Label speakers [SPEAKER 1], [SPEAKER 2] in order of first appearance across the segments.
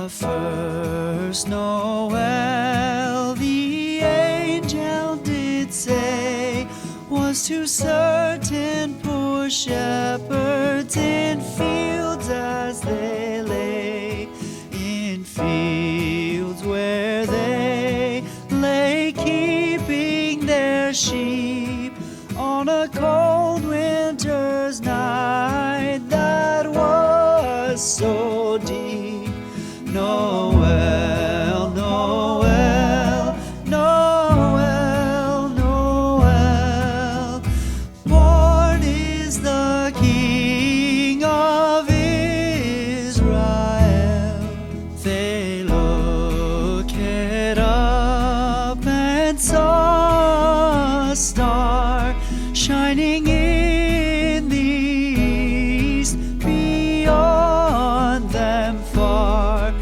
[SPEAKER 1] The first Noel, the angel did say, was to certain poor shepherds in fields as they lay, in fields where they lay keeping their sheep on a cold winter's night that was so deep. Noel, Noel, Noel, Noel, born is the King of Israel. They looked up and saw a star shining in the east beyond them far.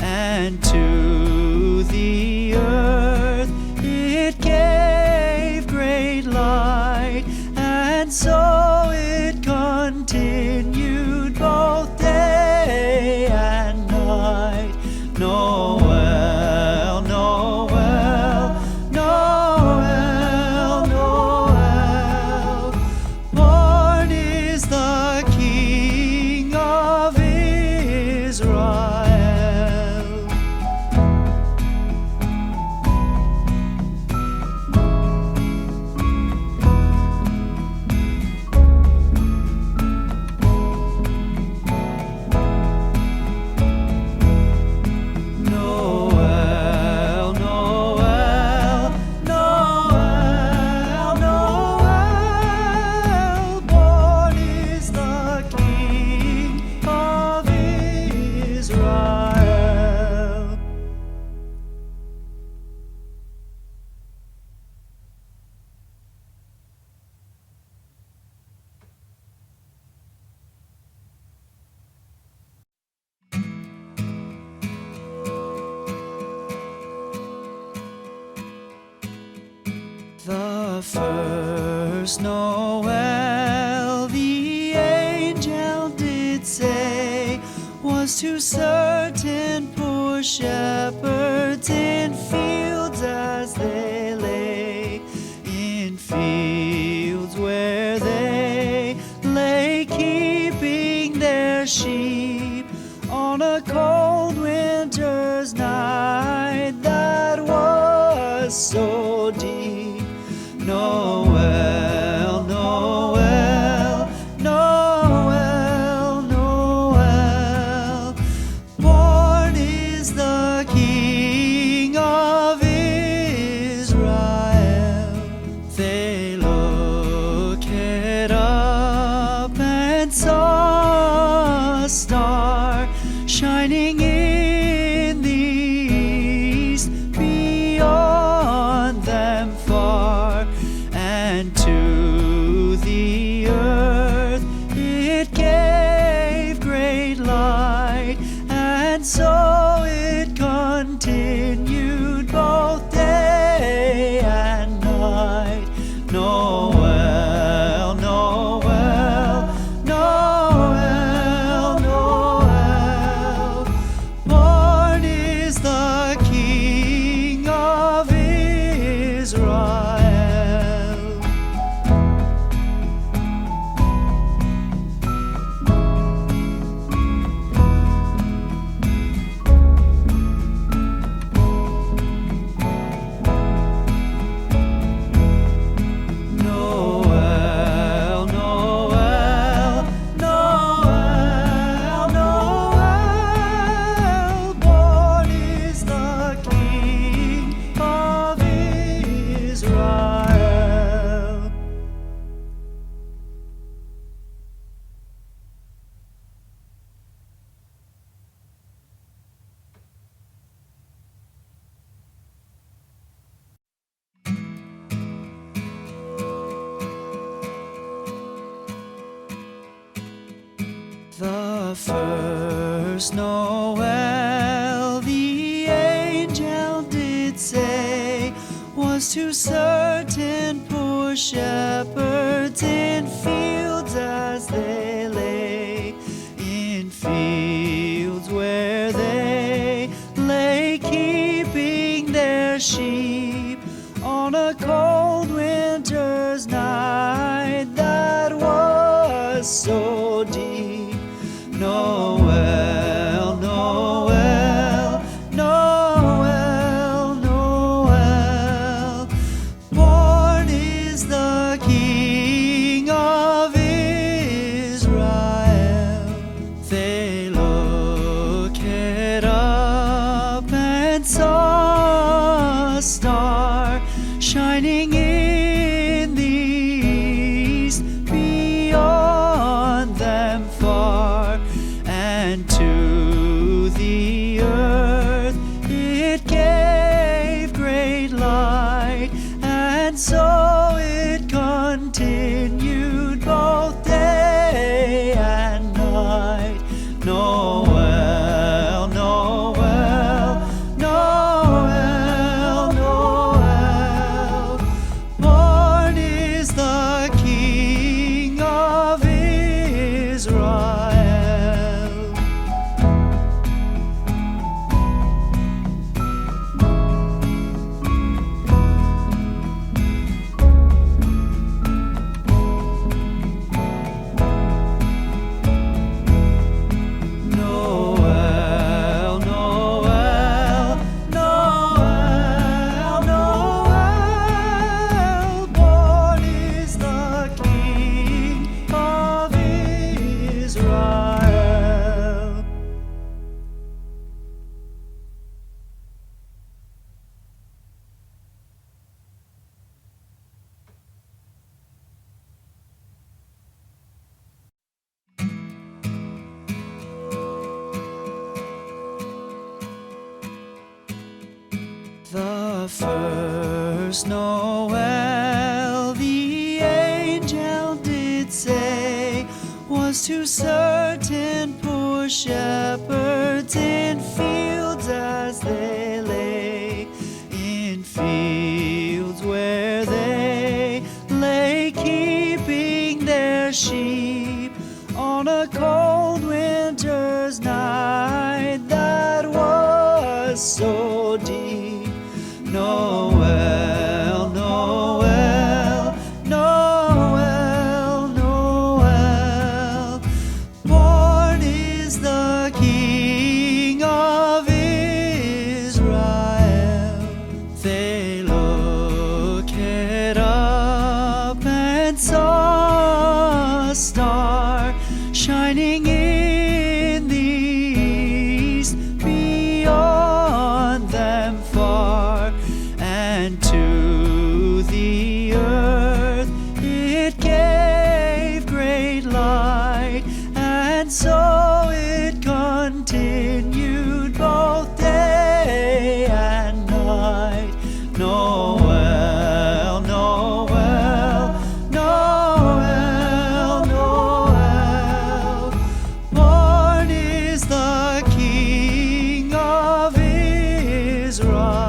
[SPEAKER 1] And to the earth it gave great light, and so it continued both day and night. Noel, Noel, Noel, Noel, born is the King of Israel. The first Noel, the angel did say, was to certain poor shepherds in fields as they lay, in fields where they lay keeping their sheep on a cold winter's night that was so deep. Noel, Noel, Noel, Noel, born is the King of Israel. They looked up and saw a star shining in the east beyond them far. And to the earth it gave great light, and so it continued both day and night. Noel, Noel, Noel, Noel, born is the King of Israel. The first Noel, the angel did say, was to certain poor shepherds in fields as they lay, in fields where they was so deep. Noel, Noel, Noel, Noel. Born is the King of Israel. They looked up and saw a star shining in the east, beyond them far, and to the earth it gave great light, and so it continued both day and night. Noel, Noel, Noel, Noel. Born is the King of Israel. Noel, Noel, Noel, Noel. Born is the King of Israel. The first Noel, the angel did say, was to certain poor shepherds in fields as they lay, in fields where they lay keeping their sheep on a cold winter's night that was so deep. Noel, Noel, Noel, Noel. Born is the King of Israel. They looked up and saw a star shining in the east, beyond them far, and to the earth it gave great light, and so it continued both day and night. Noel, Noel, Noel, Noel. Born is the King of Israel.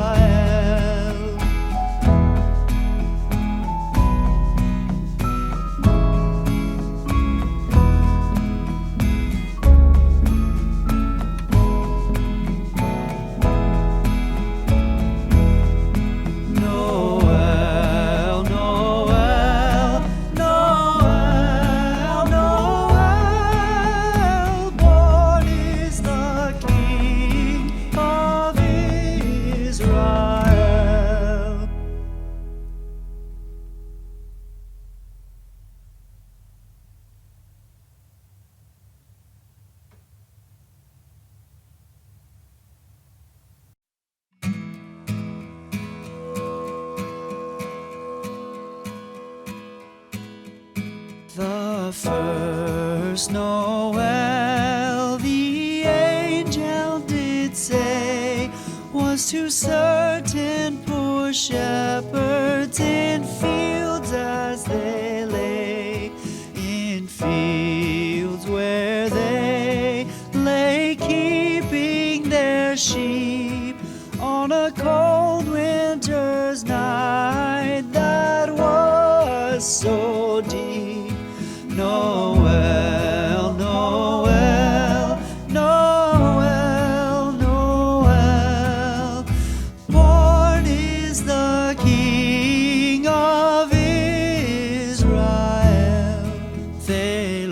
[SPEAKER 1] Noel, Noel, Noel, Noel. Born is the King of Israel. The first Noel, the angel did say, was to certain poor shepherds in fields as they lay, in fields where they lay keeping their sheep on a cold winter's night that was so deep. Noel, Noel, Noel, Noel. Born is the King of Israel. They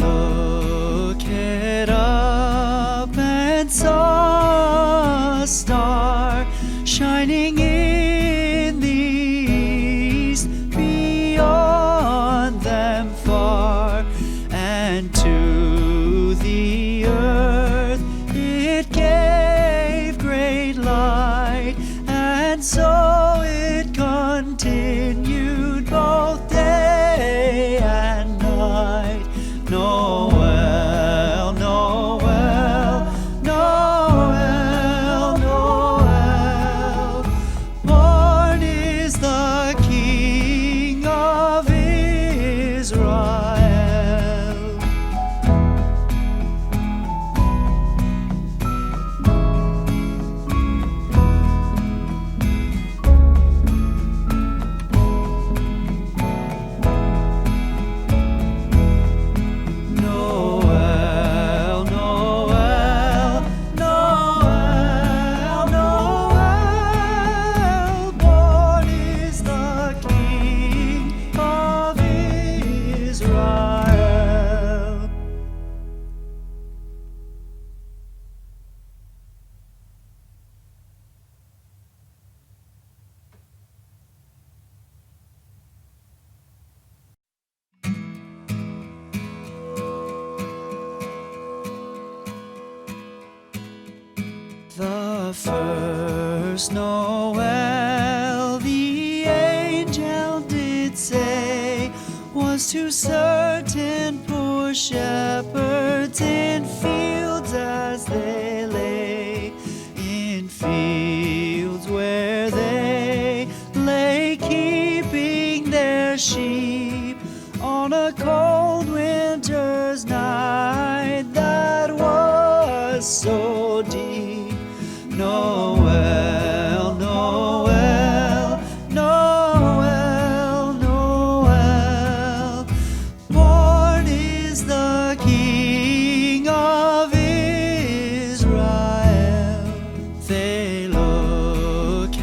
[SPEAKER 1] The first Noel, the angel did say, was to certain poor shepherds in fields as they lay, in fields where they lay keeping their sheep on a cold winter's night that was so deep. Noel, Noel, Noel, Noel, born is the King of Israel. They looked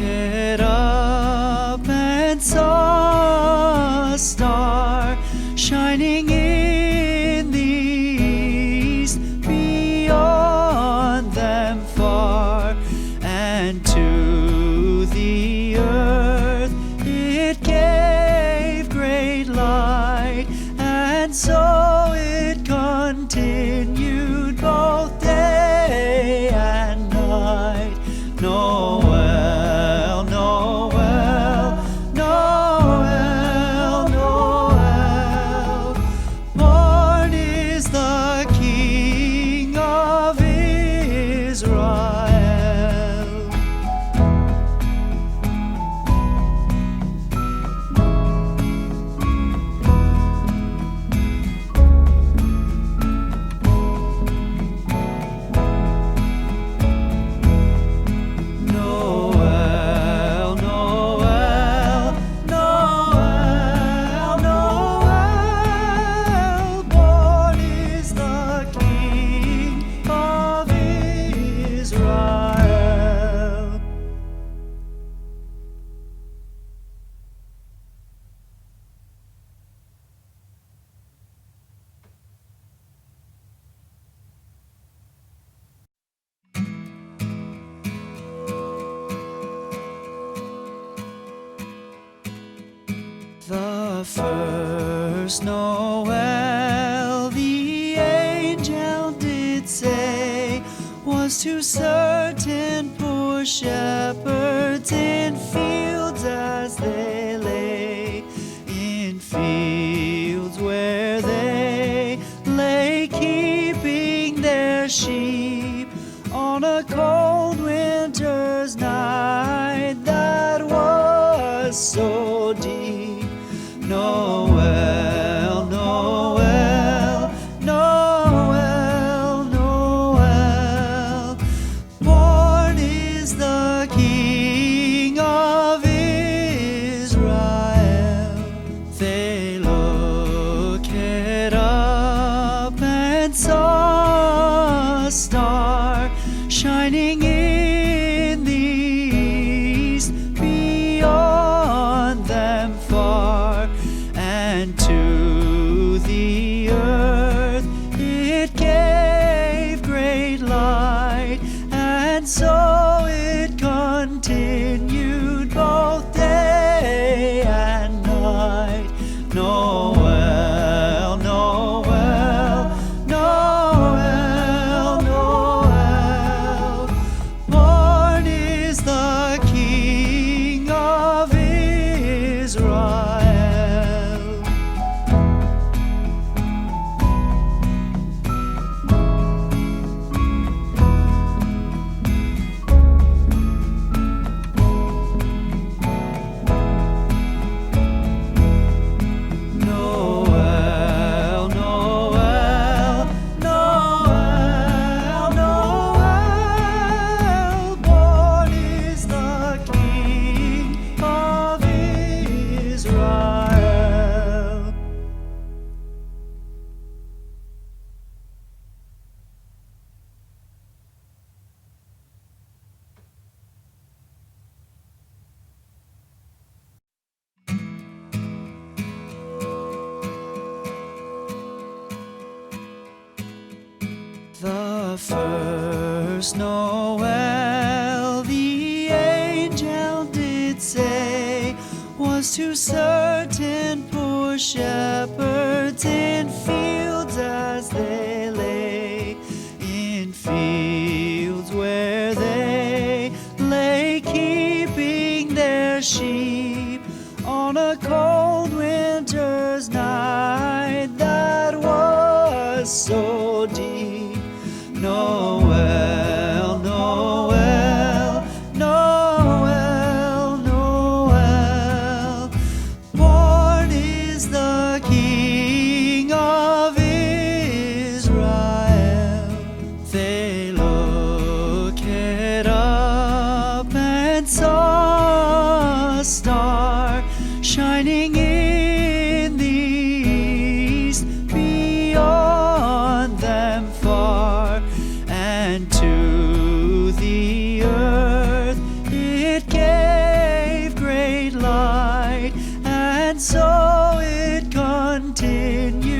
[SPEAKER 1] up and saw a star shining in the east beyond them far, and to the earth it gave great light, and so it continued both day and night. Noel, Noel, Noel, Noel, born is the King of Israel. Noel, Noel, Noel, Noel, born is the King of Israel. The first Noel, the angel did say, was to certain poor shepherds in fields as they lay, in fields where they lay keeping their sheep on a cold winter's night that was so deep. Noel, Noel, Noel, Noel, born is the King of Israel. They looked up and saw a star shining in the east beyond them far, and to the earth it gave great light, and so it continued both day and night. Noel, Noel, Noel, Noel, born is the King of Israel. Noel, Noel, Noel, Noel, born is the King of Israel. The first Noel, the angel did say, was to certain poor shepherds in fields as they lay, in fields where they so deep. Noel, Noel, Noel, Noel. Born is the King of Israel. They looked up and saw a star shining in the east, beyond them far, and to the earth it gave great light, and so it continued